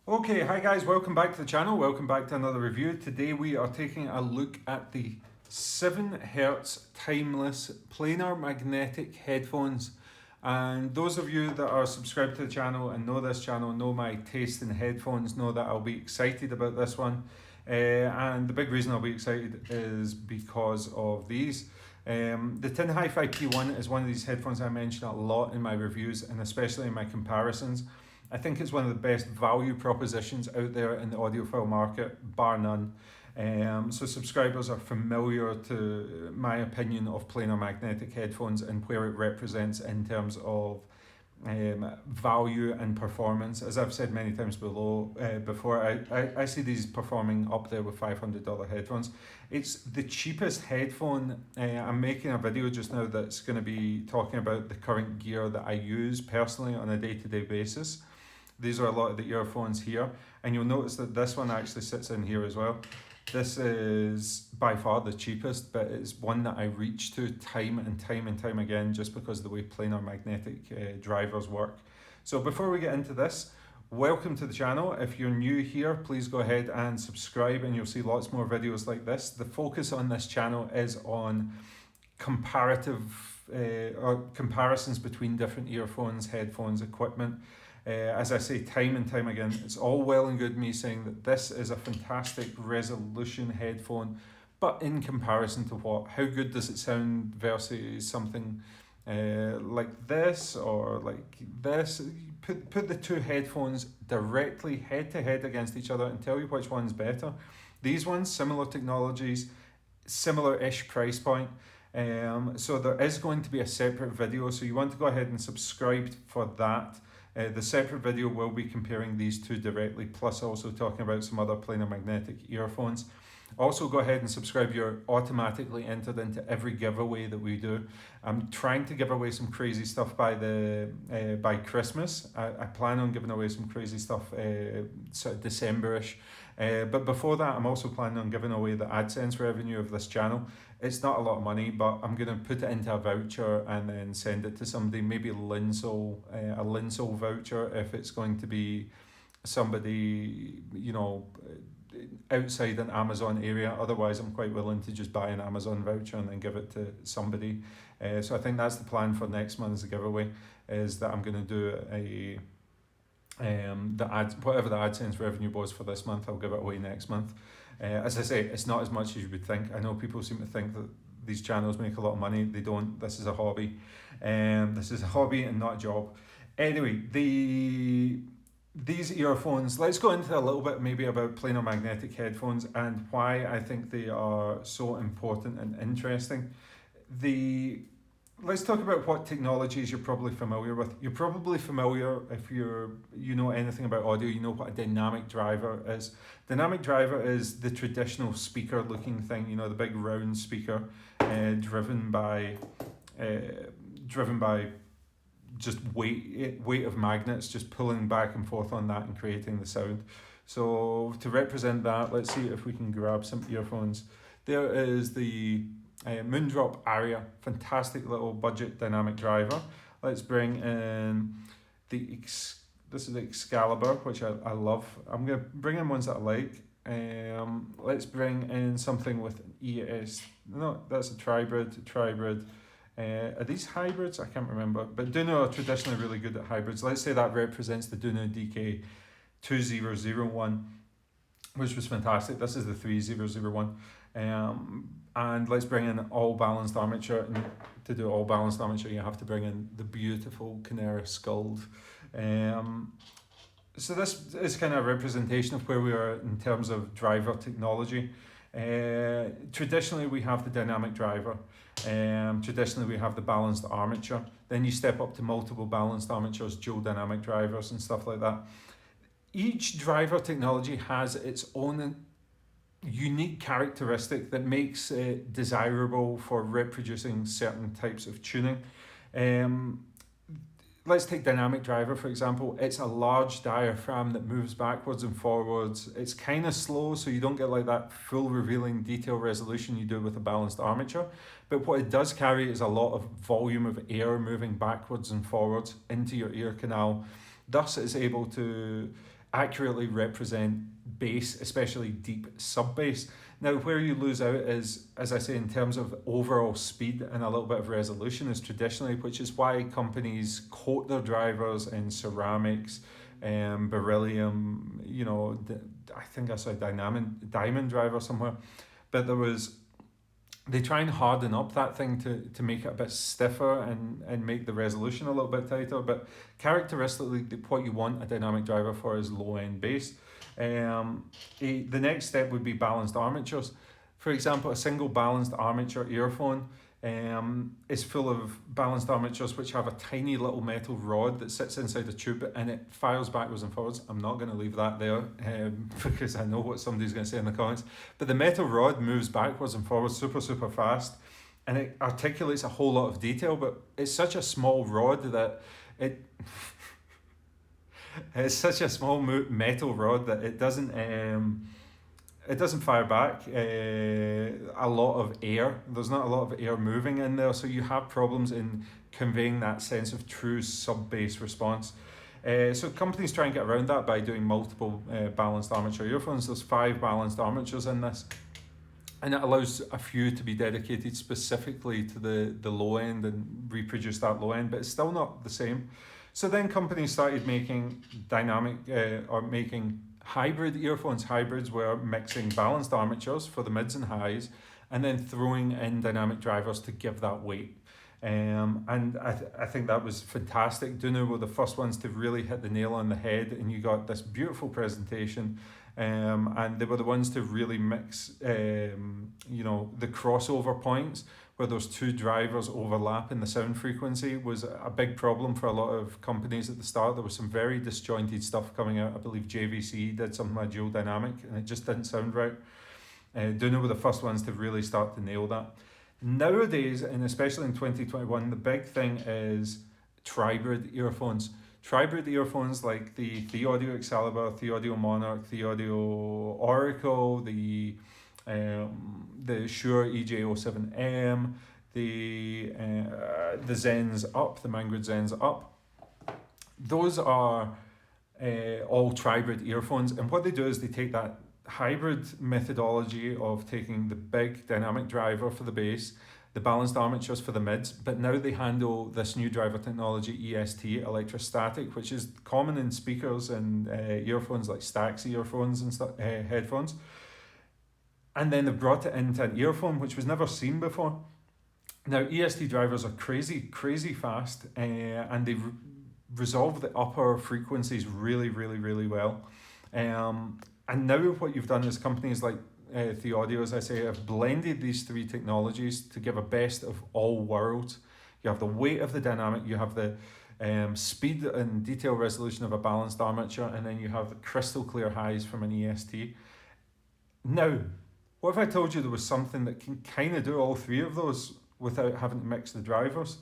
Okay, hi guys, welcome back to the channel, welcome back to another review. Today we are taking a look at the 7 Hz timeless planar magnetic headphones. And those of you that are subscribed to the channel and know this channel, know my taste in headphones, know that I'll be excited about this one. And the big reason I'll be excited is because of these. The Tin Hi-Fi P1 is one of these headphones I mention a lot in my reviews and especially in my comparisons. I think it's one of the best value propositions out there in the audiophile market, bar none. So subscribers are familiar to my opinion of planar magnetic headphones and where it represents in terms of value and performance. As I've said many times before, I see these performing up there with $500 headphones. It's the cheapest headphone. I'm making a video just now that's going to be talking about the current gear that I use personally on a day-to-day basis. These are a lot of the earphones here, and you'll notice that this one actually sits in here as well. This is by far the cheapest, but it's one that I reach to time and time again just because of the way planar magnetic drivers work. So before we get into this, welcome to the channel. If you're new here, please go ahead and subscribe and you'll see lots more videos like this. The focus on this channel is on comparative or comparisons between different earphones, headphones, equipment. As I say time and time again, it's all well and good me saying that this is a fantastic resolution headphone, but in comparison to what? How good does it sound versus something like this or like this? Put the two headphones directly head to head against each other and tell you which one's better. These ones, similar technologies, similar-ish price point. So there is going to be a separate video, so you want to go ahead and subscribe for that. The separate video will be comparing these two directly, plus also talking about some other planar magnetic earphones. Also go ahead and subscribe, you're automatically entered into every giveaway that we do. I'm trying to give away some crazy stuff by Christmas. I plan on giving away some crazy stuff sort of December-ish. But before that, I'm also planning on giving away the AdSense revenue of this channel. It's not a lot of money, but I'm going to put it into a voucher and then send it to somebody, maybe a Linsol voucher if it's going to be somebody, you know, outside an Amazon area. Otherwise, I'm quite willing to just buy an Amazon voucher and then give it to somebody. So I think that's the plan for next month's giveaway, is that I'm going to do whatever the AdSense revenue was for this month, I'll give it away next month. As I say, it's not as much as you would think. I know people seem to think that these channels make a lot of money. They don't. This is a hobby. This is a hobby and not a job. Anyway, these earphones, let's go into a little bit maybe about planar magnetic headphones and why I think they are so important and interesting. Let's talk about what technologies you're probably familiar with. You're probably familiar, if you know anything about audio, you know what a dynamic driver is. Dynamic driver is the traditional speaker looking thing, you know, the big round speaker driven by just weight of magnets just pulling back and forth on that and creating the sound. So to represent that, let's see if we can grab some earphones. There is the Moondrop Aria, fantastic little budget dynamic driver. Let's bring in this is the Excalibur, which I love. I'm going to bring in ones that I like. Let's bring in something with an no, that's a TRIBRID. Are these hybrids? I can't remember, but Duno are traditionally really good at hybrids. Let's say that represents the Duno DK2001, which was fantastic. This is the 3001. And let's bring in all balanced armature. And to do all balanced armature, you have to bring in the beautiful Canary Skuld. So this is kind of a representation of where we are in terms of driver technology. Traditionally, we have the dynamic driver. Traditionally, we have the balanced armature. Then you step up to multiple balanced armatures, dual dynamic drivers and stuff like that. Each driver technology has its own unique characteristic that makes it desirable for reproducing certain types of tuning. Let's take dynamic driver, for example. It's a large diaphragm that moves backwards and forwards. It's kind of slow, so you don't get like that full revealing detail resolution you do with a balanced armature. But what it does carry is a lot of volume of air moving backwards and forwards into your ear canal. Thus, it's able to accurately represent bass, especially deep sub-bass. Now, where you lose out is, as I say, in terms of overall speed and a little bit of resolution is traditionally, which is why companies coat their drivers in ceramics, beryllium, you know, I think I saw a diamond driver somewhere, but they try and harden up that thing to make it a bit stiffer and make the resolution a little bit tighter. But characteristically, what you want a dynamic driver for is low-end bass. The next step would be balanced armatures. For example, a single balanced armature earphone is full of balanced armatures which have a tiny little metal rod that sits inside a tube and it fires backwards and forwards. I'm not going to leave that there because I know what somebody's going to say in the comments. But the metal rod moves backwards and forwards super fast, and it articulates a whole lot of detail, but it's such a small rod that it's such a small metal rod that it doesn't fire back a lot of air. There's not a lot of air moving in there, so you have problems in conveying that sense of true sub-bass response. So companies try and get around that by doing multiple balanced armature earphones. There's 5 balanced armatures in this, and it allows a few to be dedicated specifically to the low end and reproduce that low end, but it's still not the same. So then companies started making making hybrid earphones. Hybrids were mixing balanced armatures for the mids and highs and then throwing in dynamic drivers to give that weight. And I think that was fantastic. Dunu were the first ones to really hit the nail on the head, and you got this beautiful presentation. And they were the ones to really mix, the crossover points where those 2 drivers overlap in the sound frequency was a big problem for a lot of companies at the start. There was some very disjointed stuff coming out. I believe JVC did something like dual dynamic and it just didn't sound right. Dunu were the first ones to really start to nail that. Nowadays, and especially in 2021, the big thing is TRIBRID earphones. TRIBRID earphones like the TheAudio Excalibur, TheAudio Monarch, TheAudio Oracle, the Shure EJ07M, the Zens Up, the Mangood Zens Up. Those are all TRIBRID earphones, and what they do is they take that hybrid methodology of taking the big dynamic driver for the bass, the balanced armatures for the mids, but now they handle this new driver technology, EST, electrostatic, which is common in speakers and earphones like Stax earphones and headphones. And then they've brought it into an earphone, which was never seen before. Now, EST drivers are crazy fast, and they resolve the upper frequencies really well. And now what you've done is companies like TheAudio, as I say, have blended these 3 technologies to give a best of all worlds. You have the weight of the dynamic, you have the speed and detail resolution of a balanced armature, and then you have the crystal clear highs from an EST. Now, what if I told you there was something that can kind of do all 3 of those without having to mix the drivers?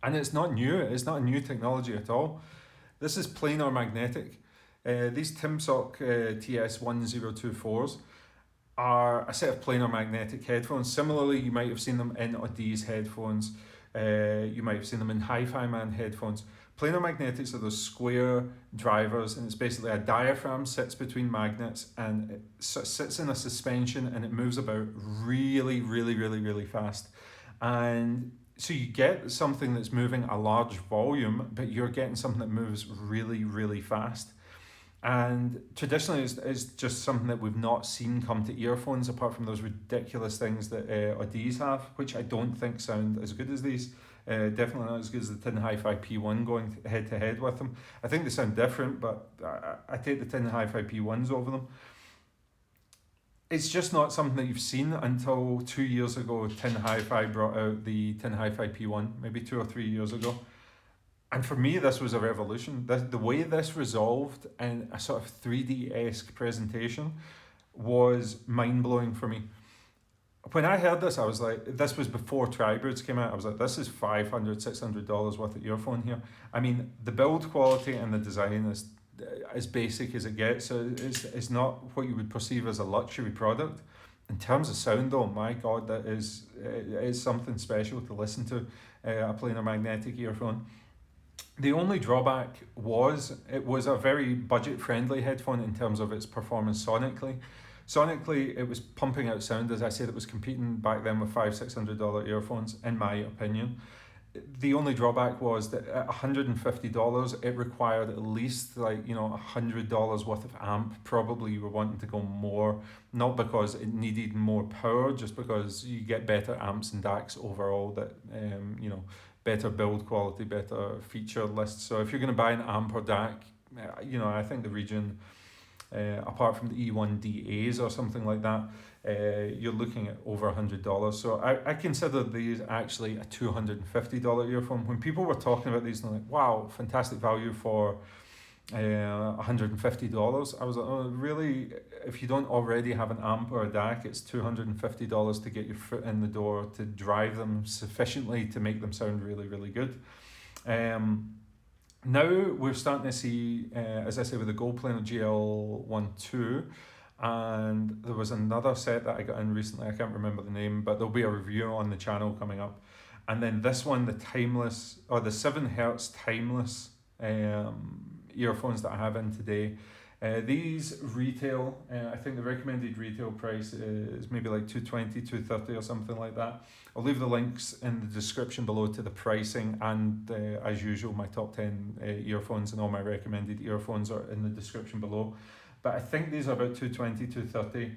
And it's not new, it's not a new technology at all. This is planar magnetic. These Timsock TS1024s are a set of planar magnetic headphones. Similarly, you might have seen them in Audi's headphones. You might have seen them in Hi-Fi Man headphones. Planar magnetics are those square drivers, and it's basically a diaphragm sits between magnets and it sits in a suspension and it moves about really fast. And so you get something that's moving a large volume, but you're getting something that moves really fast. And traditionally it's just something that we've not seen come to earphones, apart from those ridiculous things that Audis have, which I don't think sound as good as these. Definitely not as good as the Tin Hi-Fi P1 going head to head with them. I think they sound different, but I take the Tin Hi-Fi P1s over them. It's just not something that you've seen until 2 years ago. Tin Hi-Fi brought out the Tin Hi-Fi P1, maybe 2 or 3 years ago. And for me, this was a revolution. The way this resolved in a sort of 3D-esque presentation was mind-blowing for me. When I heard this, I was like, this was before TRIBRIDs came out. I was like, this is $500, $600 worth of earphone here. I mean, the build quality and the design is as basic as it gets. So it's not what you would perceive as a luxury product. In terms of sound, though, my God, it is something special to listen to, a planar magnetic earphone. The only drawback was it was a very budget-friendly headphone in terms of its performance sonically. Sonically, it was pumping out sound. As I said, it was competing back then with $500-600 earphones, in my opinion. The only drawback was that at $150, it required at least $100 worth of amp. Probably you were wanting to go more, not because it needed more power, just because you get better amps and DACs overall that better build quality, better feature list. So if you're going to buy an amp or DAC, I think the region, apart from the E1DAs or something like that, you're looking at over $100. So I consider these actually a $250 earphone. When people were talking about these, they're like, wow, fantastic value for $150. I was like, oh, really? If you don't already have an amp or a DAC, it's $250 to get your foot in the door, to drive them sufficiently to make them sound really, really good. Now we're starting to see, as I say, with the Gold Planar GL12, and there was another set that I got in recently, I can't remember the name, but there'll be a review on the channel coming up. And then this one, the 7Hz timeless earphones that I have in today. These retail, I think the recommended retail price is maybe like $220, $230 or something like that. I'll leave the links in the description below to the pricing, and as usual, my top 10 earphones and all my recommended earphones are in the description below. But I think these are about $220,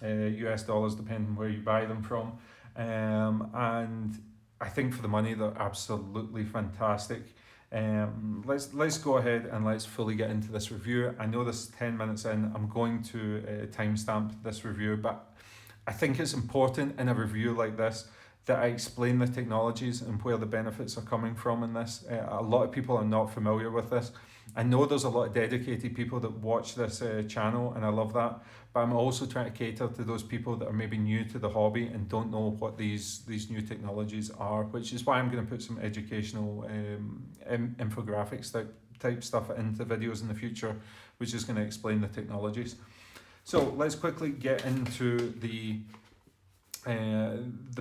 $230 US dollars, depending where you buy them from. And I think for the money, they're absolutely fantastic. Let's go ahead and let's fully get into this review. I know this is 10 minutes in. I'm going to timestamp this review, but I think it's important in a review like this that I explain the technologies and where the benefits are coming from in this. A lot of people are not familiar with this. I know there's a lot of dedicated people that watch this channel, and I love that, but I'm also trying to cater to those people that are maybe new to the hobby and don't know what these new technologies are, which is why I'm going to put some educational infographics type stuff into videos in the future, which is going to explain the technologies. So let's quickly get into the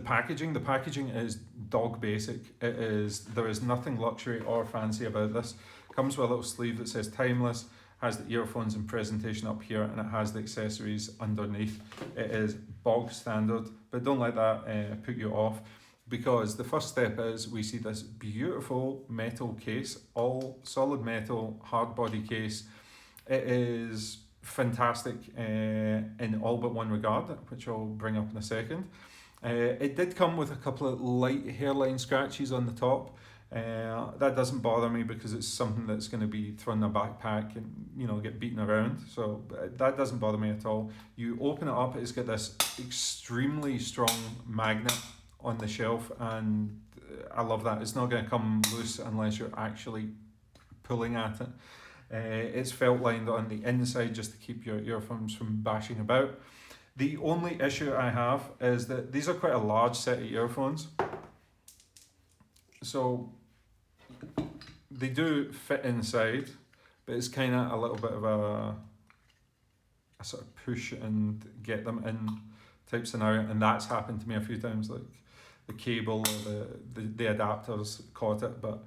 packaging. The packaging is dog basic. There is nothing luxury or fancy about this. Comes with a little sleeve that says timeless, has the earphones and presentation up here, and it has the accessories underneath. It is bog standard, but don't let that put you off, because the first step is we see this beautiful metal case, all solid metal, hard body case. It is fantastic in all but one regard, which I'll bring up in a second. It did come with a couple of light hairline scratches on the top. That doesn't bother me because it's something that's going to be thrown in a backpack and get beaten around, so that doesn't bother me at all. You open it up, it's got this extremely strong magnet on the shelf, and I love that. It's not going to come loose unless you're actually pulling at it. It's felt lined on the inside just to keep your earphones from bashing about. The only issue I have is that these are quite a large set of earphones, so they do fit inside, but it's kind of a little bit of a sort of push and get them in type scenario, and that's happened to me a few times. Like the cable or the adapters caught it, but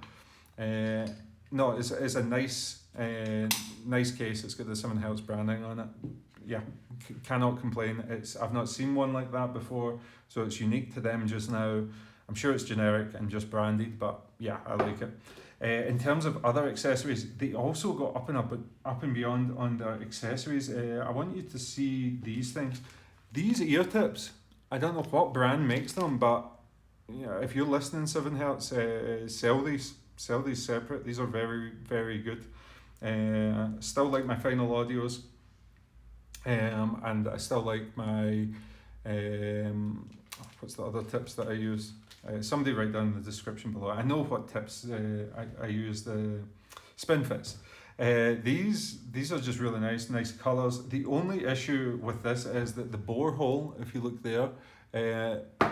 no, it's a nice case. It's got the 7Hz branding on it. Yeah, cannot complain. I've not seen one like that before, so it's unique to them just now. I'm sure it's generic and just branded, but yeah, I like it. In terms of other accessories, they also go up and beyond on their accessories. I want you to see these things. These ear tips, I don't know what brand makes them, but if you're listening 7Hz, sell these separate. These are very, very good. Still like my Final Audios, and I still like my what's the other tips that I use? Somebody write down in the description below. I know what tips I use. The Spin Fits. These are just really nice colours. The only issue with this is that the bore hole, if you look there,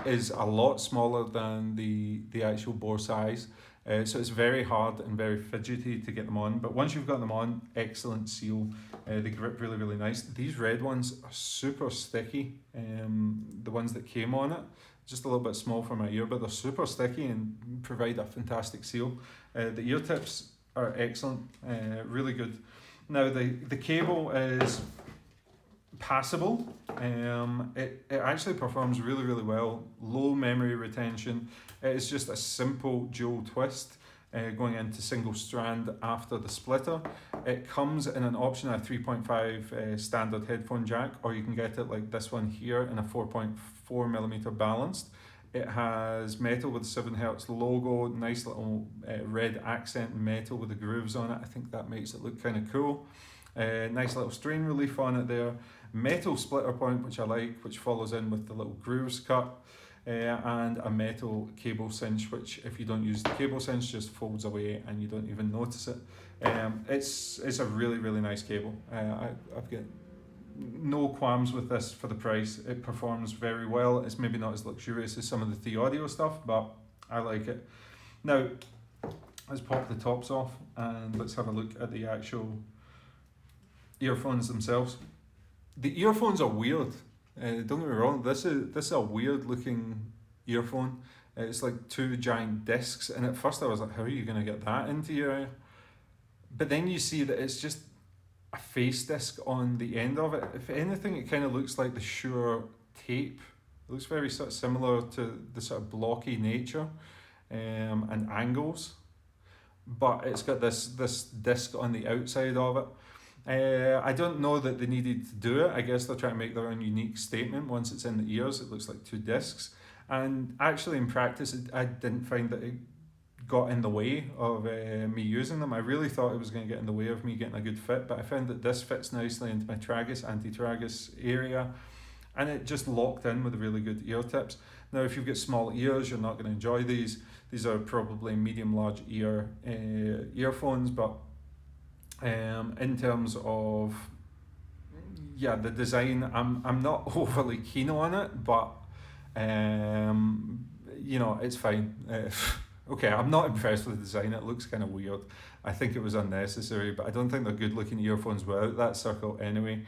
is a lot smaller than the actual bore size. So it's very hard and very fidgety to get them on. But once you've got them on, excellent seal. They grip really, really nice. These red ones are super sticky. The ones that came on it, just a little bit small for my ear, but they're super sticky and provide a fantastic seal. The ear tips are excellent, really good. Now the cable is passable. It actually performs really, really well. Low memory retention. It's just a simple dual twist going into single strand after the splitter. It comes in an option, a 3.5 standard headphone jack, or you can get it like this one here in a 4.4mm balanced. It has metal with 7Hz logo, nice little red accent metal with the grooves on it. I think that makes it look kind of cool. Nice little strain relief on it there. Metal splitter point, which I like, which follows in with the little grooves cut. And a metal cable cinch, which if you don't use the cable cinch, just folds away and you don't even notice it. It's a really, really nice cable. I've got no qualms with this for the price. It performs very well. It's maybe not as luxurious as some of the audio stuff, but I like it. Now, let's pop the tops off and let's have a look at the actual earphones themselves. The earphones are weird. Don't get me wrong, this is a weird looking earphone. It's like two giant discs, and at first I was like, how are you going to get that into your ear? But then you see that it's just a face disc on the end of it. If anything, it kind of looks like the Shure tape. It looks very sort of similar to the sort of blocky nature and angles, but it's got this disc on the outside of it. I don't know that they needed to do it. I guess they're trying to make their own unique statement. Once it's in the ears, it looks like two discs. And actually in practice, I didn't find that it got in the way of me using them. I really thought it was going to get in the way of me getting a good fit, but I found that this fits nicely into my tragus, anti-tragus area, and it just locked in with really good ear tips. Now, if you've got small ears, you're not going to enjoy these. These are probably medium-large ear earphones, but in terms of the design, I'm not overly keen on it, but it's fine. Okay, I'm not impressed with the design. It looks kind of weird. I think it was unnecessary, but I don't think they're good looking earphones without that circle anyway.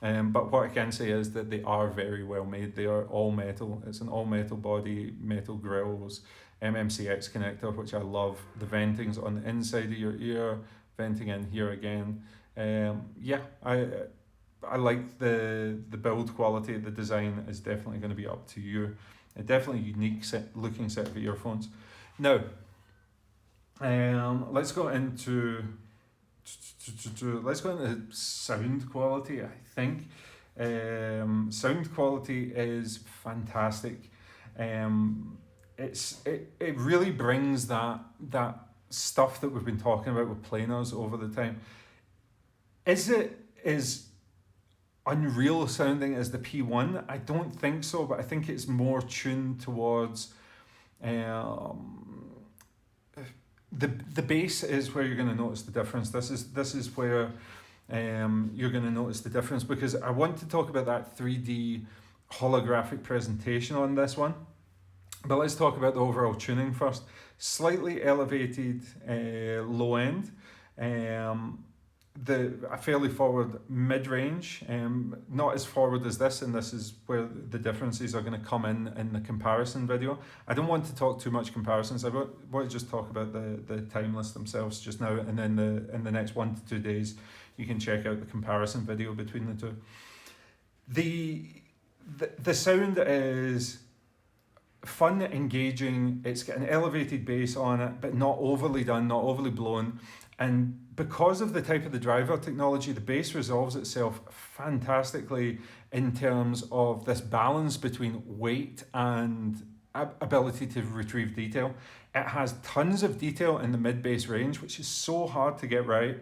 But what I can say is that they are very well made. They are all metal. It's an all metal body, metal grills, MMCX connector, which I love. The venting's on the inside of your ear, venting in here again. I like the build quality. The design is definitely going to be up to you. A definitely unique looking set of earphones. Now, let's go into sound quality. I think sound quality is fantastic. It really brings that stuff that we've been talking about with planars over the time. Is it as unreal sounding as the P1? I don't think so, but I think it's more tuned towards the bass is where you're going to notice the difference. This is where you're going to notice the difference, because I want to talk about that 3D holographic presentation on this one. But let's talk about the overall tuning first. Slightly elevated low end, a fairly forward mid-range, not as forward as this, and this is where the differences are going to come in the comparison video. I don't want to talk too much comparisons. I want to just talk about the timeless themselves just now, and then in the next 1 to 2 days you can check out the comparison video between the two. The sound is fun, engaging. It's got an elevated bass on it, but not overly done, not overly blown. And because of the type of the driver technology, the bass resolves itself fantastically in terms of this balance between weight and ability to retrieve detail. It has tons of detail in the mid-bass range, which is so hard to get right.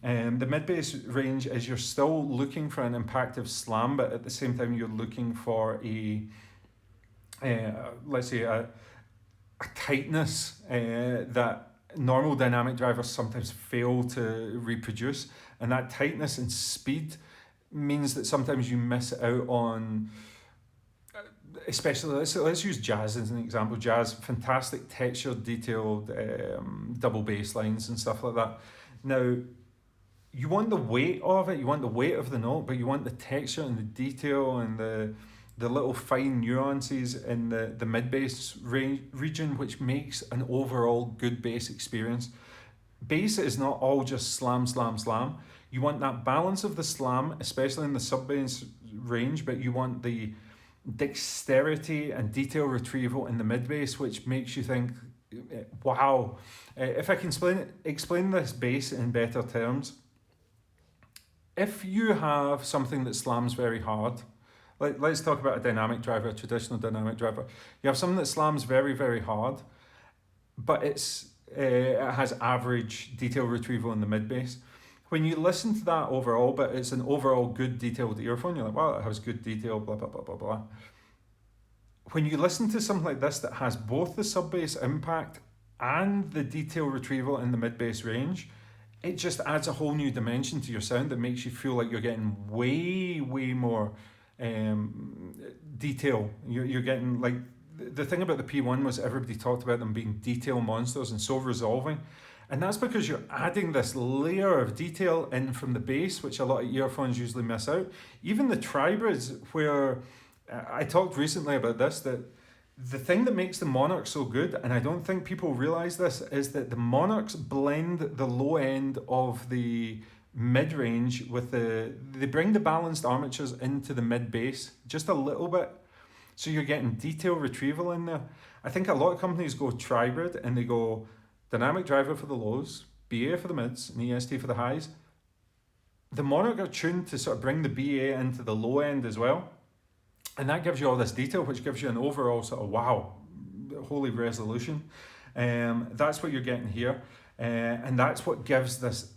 The mid-bass range is you're still looking for an impactful slam, but at the same time you're looking for let's say a tightness that normal dynamic drivers sometimes fail to reproduce, and that tightness and speed means that sometimes you miss out on, especially let's use jazz as an example. Jazz, fantastic textured, detailed double bass lines and stuff like that. Now, you want the weight of it, you want the weight of the note, but you want the texture and the detail and the little fine nuances in the mid-bass region, which makes an overall good bass experience. bass is not all just slam, slam, slam. You want that balance of the slam, especially in the sub-bass range, but you want the dexterity and detail retrieval in the mid-bass, which makes you think, wow. If I can explain this bass in better terms, if you have something that slams very hard, let's talk about a dynamic driver, a traditional dynamic driver. You have something that slams very, very hard, but it has average detail retrieval in the mid-bass. When you listen to that overall, but it's an overall good detailed earphone, you're like, wow, it has good detail, blah, blah, blah, blah, blah. When you listen to something like this that has both the sub-bass impact and the detail retrieval in the mid-bass range, it just adds a whole new dimension to your sound that makes you feel like you're getting way, way more detail. You're getting, like, the thing about the P1 was everybody talked about them being detail monsters and so resolving. And that's because you're adding this layer of detail in from the bass, which a lot of earphones usually miss out. Even the TRIBRIDs, where I talked recently about this, that the thing that makes the Monarch so good, and I don't think people realize this, is that the Monarchs blend the low end of the mid-range with they bring the balanced armatures into the mid-bass just a little bit. So you're getting detail retrieval in there. I think a lot of companies go TRIBRID and they go dynamic driver for the lows, BA for the mids, and EST for the highs. The Monarch are tuned to sort of bring the BA into the low end as well. And that gives you all this detail, which gives you an overall sort of wow, holy resolution. That's what you're getting here. And that's what gives this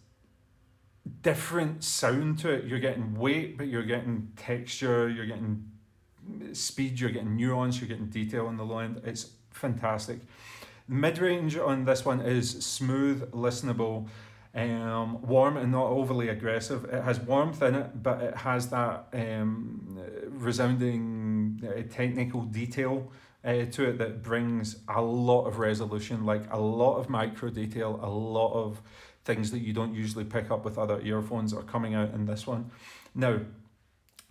different sound to it. You're getting weight, but you're getting texture, you're getting speed, you're getting nuance, you're getting detail on the low end. It's fantastic. Mid-range on this one is smooth, listenable, warm and not overly aggressive. It has warmth in it, but it has that resounding technical detail to it that brings a lot of resolution, like a lot of micro detail, a lot of things that you don't usually pick up with other earphones are coming out in this one. Now,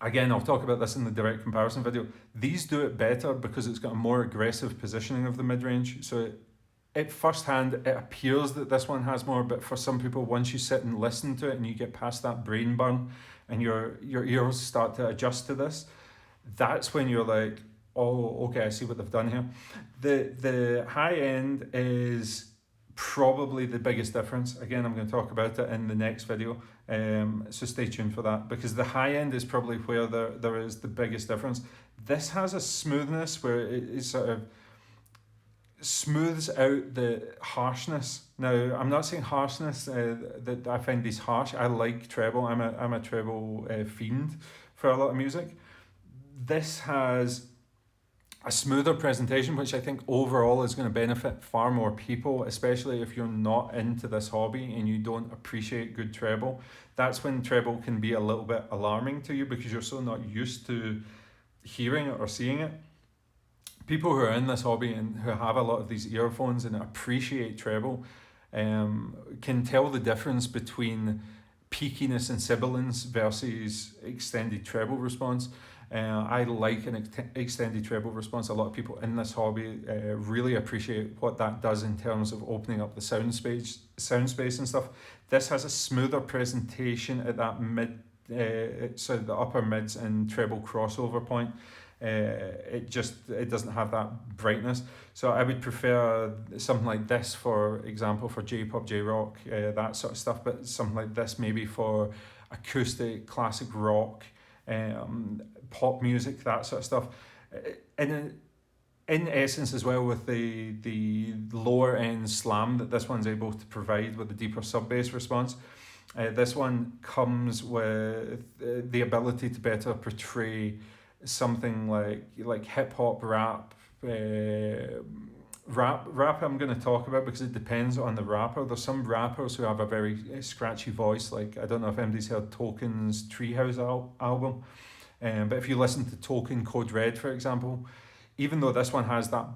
again, I'll talk about this in the direct comparison video. These do it better because it's got a more aggressive positioning of the mid-range. So at first hand, it appears that this one has more, but for some people, once you sit and listen to it and you get past that brain burn and your ears start to adjust to this, that's when you're like, oh, okay, I see what they've done here. The high end is probably the biggest difference. Again, I'm going to talk about it in the next video, so stay tuned for that, because the high end is probably where there is the biggest difference. This has a smoothness where it sort of smooths out the harshness. Now, I'm not saying harshness that I find these harsh. I like treble. I'm a treble fiend for a lot of music. This has a smoother presentation, which I think overall is going to benefit far more people, especially if you're not into this hobby and you don't appreciate good treble. That's when treble can be a little bit alarming to you because you're so not used to hearing it or seeing it. People who are in this hobby and who have a lot of these earphones and appreciate treble can tell the difference between peakiness and sibilance versus extended treble response. I like an extended treble response. A lot of people in this hobby really appreciate what that does in terms of opening up the sound space and stuff. This has a smoother presentation at that so the upper mids and treble crossover point. It doesn't have that brightness. So I would prefer something like this, for example, for J-pop, J-rock, that sort of stuff, but something like this maybe for acoustic, classic rock, pop music, that sort of stuff. In essence as well, with the lower end slam that this one's able to provide with the deeper sub-bass response, this one comes with the ability to better portray something like hip-hop, rap. Rap I'm going to talk about because it depends on the rapper. There's some rappers who have a very scratchy voice, like I don't know if anybody's heard Token's Treehouse album, but if you listen to Token Code Red, for example, even though this one has that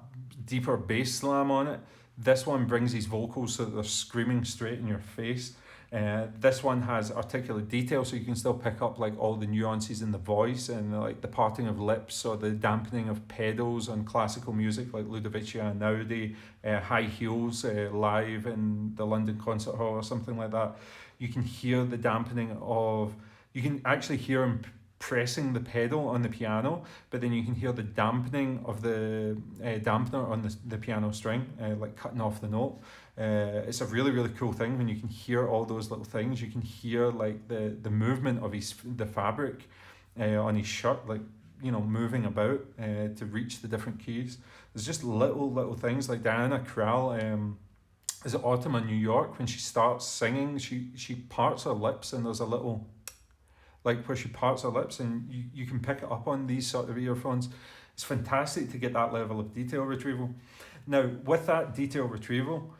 deeper bass slam on it, this one brings his vocals so that they're screaming straight in your face. This one has articulate detail, so you can still pick up like all the nuances in the voice and like the parting of lips or the dampening of pedals on classical music like Ludovici and Einaudi, high heels live in the London Concert Hall or something like that. You can hear the dampening of, you can actually hear him pressing the pedal on the piano, but then you can hear the dampening of the dampener on the piano string, like cutting off the note. It's a really, really cool thing when you can hear all those little things. You can hear like the movement of the fabric on his shirt, like, you know, moving about to reach the different keys. There's just little things like Diana Krall, is it Autumn in New York, when she starts singing, she parts her lips and there's a little, like where she parts her lips, and you can pick it up on these sort of earphones. It's fantastic to get that level of detail retrieval. Now, with that detail retrieval,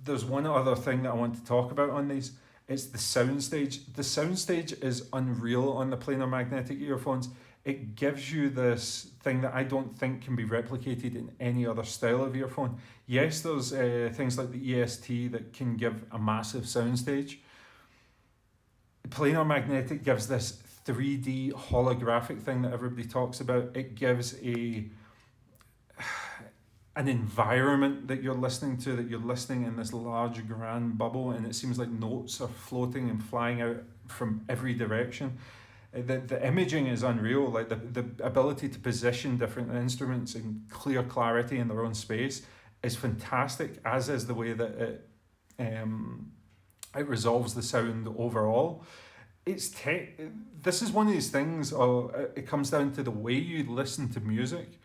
there's one other thing that I want to talk about on these. It's the soundstage. The soundstage is unreal on the planar magnetic earphones. It gives you this thing that I don't think can be replicated in any other style of earphone. Yes, there's things like the EST that can give a massive soundstage. Planar magnetic gives this 3D holographic thing that everybody talks about. It gives an environment that you're listening to, that you're listening in this large grand bubble, and it seems like notes are floating and flying out from every direction. The imaging is unreal, like the ability to position different instruments in clear clarity in their own space is fantastic, as is the way that it resolves the sound overall. This is one of these things, it comes down to the way you listen to music.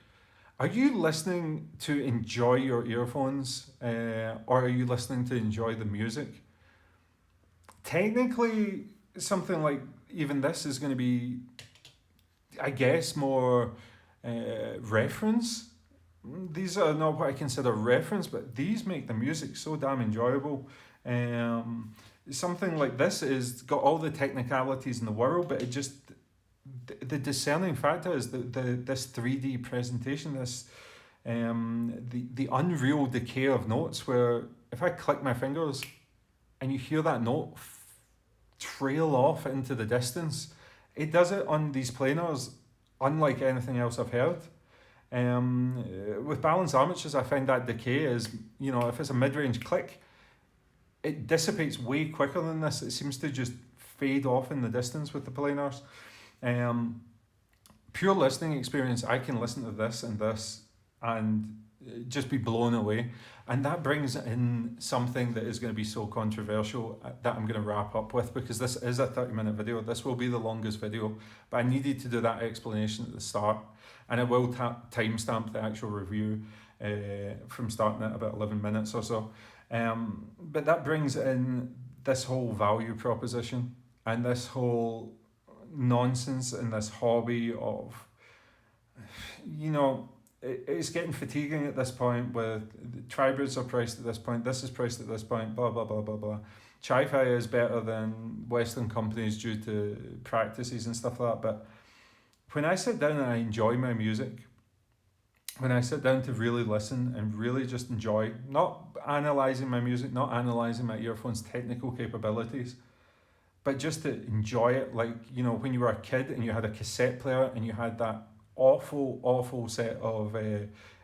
Are you listening to enjoy your earphones, or are you listening to enjoy the music? Technically, something like even this is going to be, I guess, more reference. These are not what I consider reference, but these make the music so damn enjoyable. Something like this is got all the technicalities in the world, but it just, the discerning factor is this 3D presentation, this the unreal decay of notes, where if I click my fingers and you hear that note trail off into the distance, it does it on these planars unlike anything else I've heard. With balanced armatures, I find that decay is, you know, if it's a mid-range click, it dissipates way quicker than this. It seems to just fade off in the distance with the planars. Pure listening experience, I can listen to this and just be blown away. And that brings in something that is going to be so controversial that I'm going to wrap up with, because this is a 30-minute video. This will be the longest video, but I needed to do that explanation at the start, and I will timestamp the actual review from starting at about 11 minutes or so. But that brings in this whole value proposition and this whole nonsense and this hobby of, you know, it's getting fatiguing at this point, with TRIBRIDs are priced at this point, this is priced at this point, blah, blah, blah, blah, blah. Chi-Fi is better than Western companies due to practices and stuff like that. But when I sit down and I enjoy my music, when I sit down to really listen and really just enjoy, not analysing my music, not analysing my earphones' technical capabilities, but just to enjoy it, like, you know, when you were a kid and you had a cassette player and you had that awful set of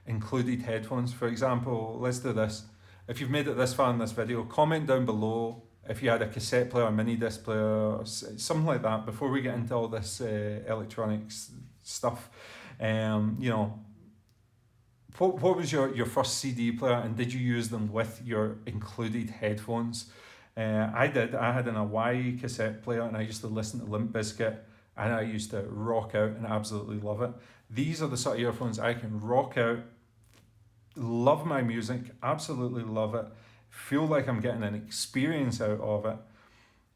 included headphones. For example, let's do this. If you've made it this far in this video, comment down below if you had a cassette player, a mini disc player, or something like that, before we get into all this electronics stuff. You know, what was your first CD player, and did you use them with your included headphones? I did. I had an Hawaii cassette player, and I used to listen to Limp Bizkit, and I used to rock out and absolutely love it. These are the sort of earphones I can rock out, love my music, absolutely love it, feel like I'm getting an experience out of it,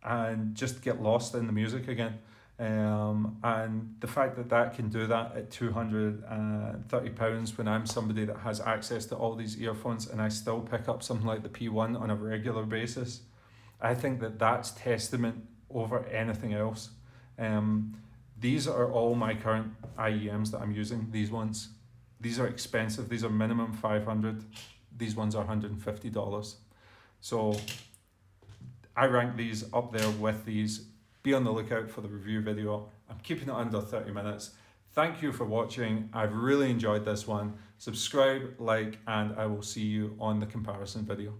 and just get lost in the music again. And the fact that can do that at £230 when I'm somebody that has access to all these earphones and I still pick up something like the P1 on a regular basis, I think that's testament over anything else. These are all my current IEMs that I'm using, these ones. These are expensive, these are minimum $500, these ones are $150. So I rank these up there with these. Be on the lookout for the review video. I'm keeping it under 30 minutes. Thank you for watching. I've really enjoyed this one. Subscribe, like, and I will see you on the comparison video.